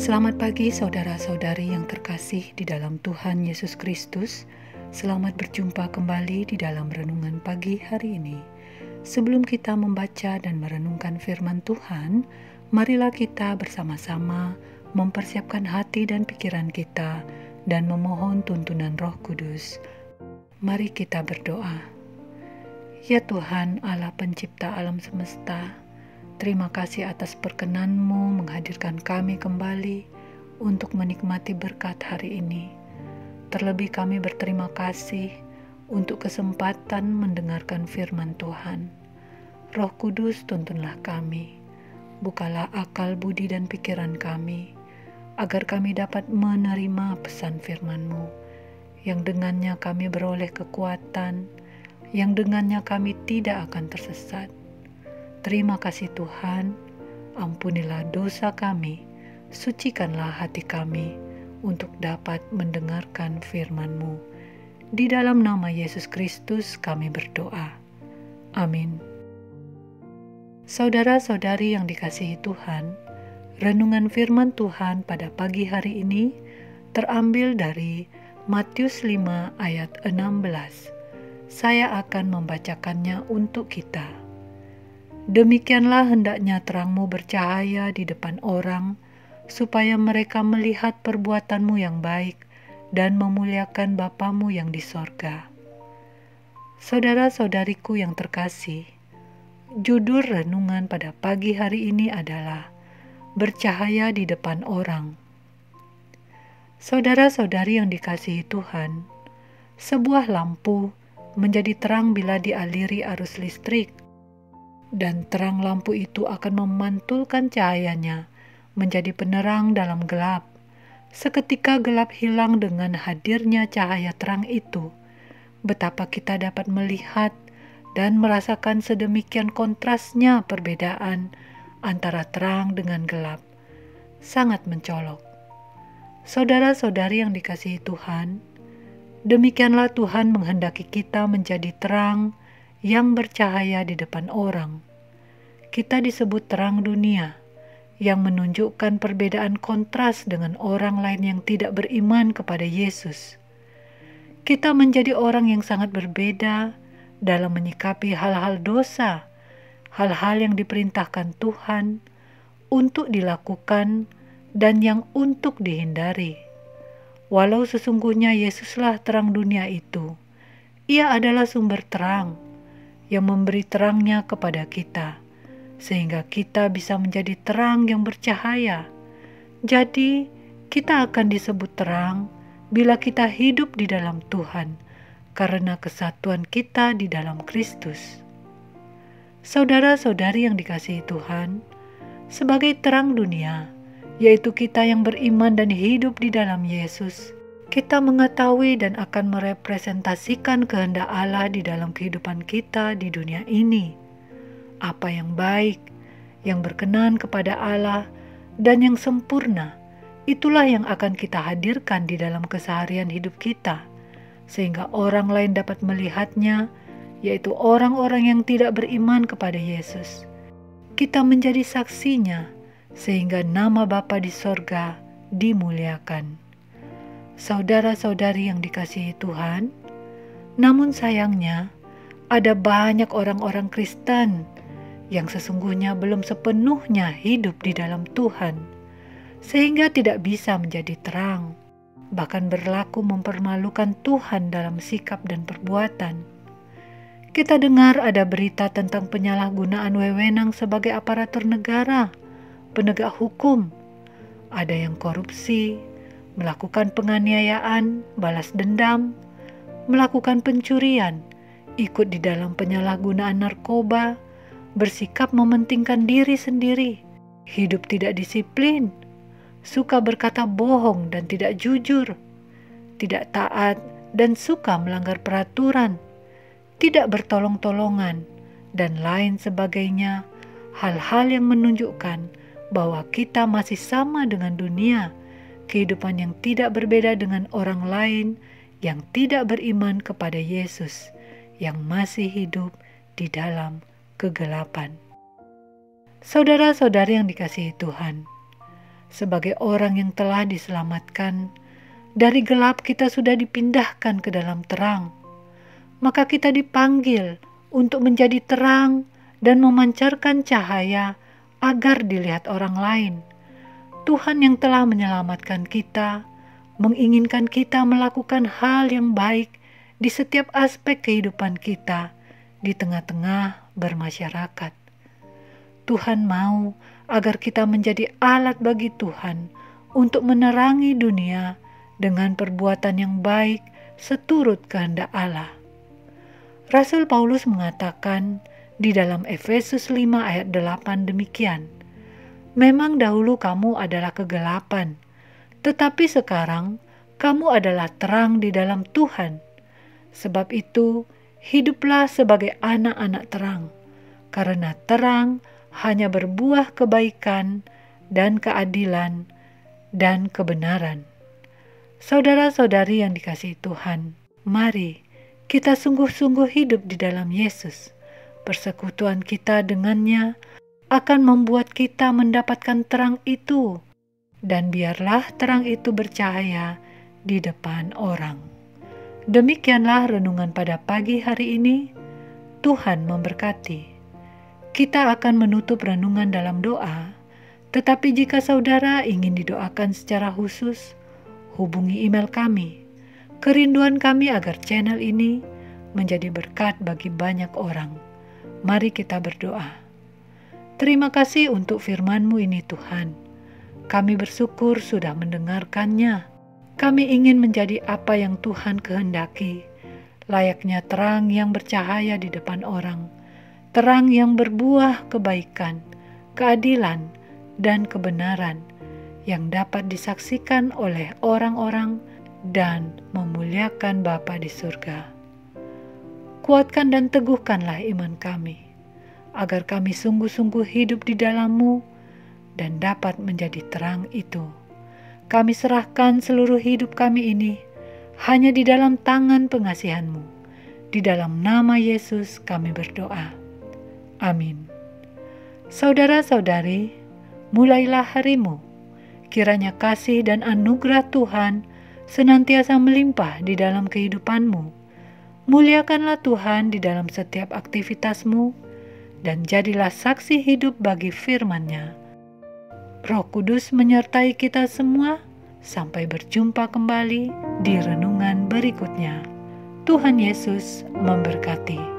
Selamat pagi saudara-saudari yang terkasih di dalam Tuhan Yesus Kristus. Selamat berjumpa kembali di dalam renungan pagi hari ini. Sebelum kita membaca dan merenungkan firman Tuhan, marilah kita bersama-sama mempersiapkan hati dan pikiran kita dan memohon tuntunan Roh Kudus. Mari kita berdoa. Ya Tuhan, Allah pencipta alam semesta, terima kasih atas perkenan-Mu menghadirkan kami kembali untuk menikmati berkat hari ini. Terlebih kami berterima kasih untuk kesempatan mendengarkan firman Tuhan. Roh Kudus, tuntunlah kami. Bukalah akal, budi, dan pikiran kami, agar kami dapat menerima pesan firman-Mu, yang dengannya kami beroleh kekuatan, yang dengannya kami tidak akan tersesat. Terima kasih Tuhan, ampunilah dosa kami, sucikanlah hati kami untuk dapat mendengarkan firman-Mu. Di dalam nama Yesus Kristus kami berdoa. Amin. Saudara-saudari yang dikasihi Tuhan, renungan firman Tuhan pada pagi hari ini terambil dari Matius 5 ayat 16. Saya akan membacakannya untuk kita. Demikianlah hendaknya terangmu bercahaya di depan orang, supaya mereka melihat perbuatanmu yang baik dan memuliakan Bapamu yang di sorga. Saudara-saudariku yang terkasih, judul renungan pada pagi hari ini adalah bercahaya di depan orang. Saudara-saudari yang dikasihi Tuhan, sebuah lampu menjadi terang bila dialiri arus listrik, dan terang lampu itu akan memantulkan cahayanya menjadi penerang dalam gelap. Seketika gelap hilang dengan hadirnya cahaya terang itu. Betapa kita dapat melihat dan merasakan sedemikian kontrasnya perbedaan antara terang dengan gelap. Sangat mencolok. Saudara-saudari yang dikasihi Tuhan, demikianlah Tuhan menghendaki kita menjadi terang yang bercahaya di depan orang. Kita disebut terang dunia, yang menunjukkan perbedaan kontras dengan orang lain yang tidak beriman kepada Yesus. Kita menjadi orang yang sangat berbeda dalam menyikapi hal-hal dosa, hal-hal yang diperintahkan Tuhan untuk dilakukan dan yang untuk dihindari. Walau sesungguhnya Yesuslah terang dunia itu, Ia adalah sumber terang yang memberi terangnya kepada kita, sehingga kita bisa menjadi terang yang bercahaya. Jadi, kita akan disebut terang bila kita hidup di dalam Tuhan, karena kesatuan kita di dalam Kristus. Saudara-saudari yang dikasihi Tuhan, sebagai terang dunia, yaitu kita yang beriman dan hidup di dalam Yesus, kita mengetahui dan akan merepresentasikan kehendak Allah di dalam kehidupan kita di dunia ini. Apa yang baik, yang berkenan kepada Allah, dan yang sempurna, itulah yang akan kita hadirkan di dalam keseharian hidup kita, sehingga orang lain dapat melihatnya, yaitu orang-orang yang tidak beriman kepada Yesus. Kita menjadi saksinya, sehingga nama Bapa di sorga dimuliakan. Saudara-saudari yang dikasihi Tuhan, namun sayangnya ada banyak orang-orang Kristen yang sesungguhnya belum sepenuhnya hidup di dalam Tuhan, sehingga tidak bisa menjadi terang, bahkan berlaku mempermalukan Tuhan dalam sikap dan perbuatan. Kita dengar ada berita tentang penyalahgunaan wewenang sebagai aparatur negara, penegak hukum. Ada yang korupsi, melakukan penganiayaan, balas dendam, melakukan pencurian, ikut di dalam penyalahgunaan narkoba, bersikap mementingkan diri sendiri, hidup tidak disiplin, suka berkata bohong dan tidak jujur, tidak taat dan suka melanggar peraturan, tidak bertolong-tolongan, dan lain sebagainya, hal-hal yang menunjukkan bahwa kita masih sama dengan dunia, kehidupan yang tidak berbeda dengan orang lain yang tidak beriman kepada Yesus, yang masih hidup di dalam kegelapan. Saudara-saudari yang dikasihi Tuhan, sebagai orang yang telah diselamatkan. Dari gelap kita sudah dipindahkan ke dalam terang. Maka kita dipanggil untuk menjadi terang dan memancarkan cahaya agar dilihat orang lain. Tuhan yang telah menyelamatkan kita, menginginkan kita melakukan hal yang baik di setiap aspek kehidupan kita di tengah-tengah bermasyarakat. Tuhan mau agar kita menjadi alat bagi Tuhan untuk menerangi dunia dengan perbuatan yang baik seturut kehendak Allah. Rasul Paulus mengatakan di dalam Efesus 5 ayat 8 demikian, "Memang dahulu kamu adalah kegelapan, tetapi sekarang kamu adalah terang di dalam Tuhan. Sebab itu, hiduplah sebagai anak-anak terang, karena terang hanya berbuah kebaikan dan keadilan dan kebenaran." Saudara-saudari yang dikasihi Tuhan, mari kita sungguh-sungguh hidup di dalam Yesus. Persekutuan kita dengannya akan membuat kita mendapatkan terang itu, dan biarlah terang itu bercahaya di depan orang. Demikianlah renungan pada pagi hari ini. Tuhan memberkati. Kita akan menutup renungan dalam doa, tetapi jika saudara ingin didoakan secara khusus, hubungi email kami. Kerinduan kami agar channel ini menjadi berkat bagi banyak orang. Mari kita berdoa. Terima kasih untuk firman-Mu ini Tuhan. Kami bersyukur sudah mendengarkannya. Kami ingin menjadi apa yang Tuhan kehendaki, layaknya terang yang bercahaya di depan orang, terang yang berbuah kebaikan, keadilan, dan kebenaran yang dapat disaksikan oleh orang-orang dan memuliakan Bapa di surga. Kuatkan dan teguhkanlah iman kami, agar kami sungguh-sungguh hidup di dalam-Mu dan dapat menjadi terang itu. Kami serahkan seluruh hidup kami ini hanya di dalam tangan pengasihan-Mu. Di dalam nama Yesus kami berdoa. Amin. Saudara-saudari, mulailah harimu. Kiranya kasih dan anugerah Tuhan senantiasa melimpah di dalam kehidupanmu. Muliakanlah Tuhan di dalam setiap aktivitasmu, dan jadilah saksi hidup bagi firman-Nya. Roh Kudus menyertai kita semua. Sampai berjumpa kembali di renungan berikutnya. Tuhan Yesus memberkati.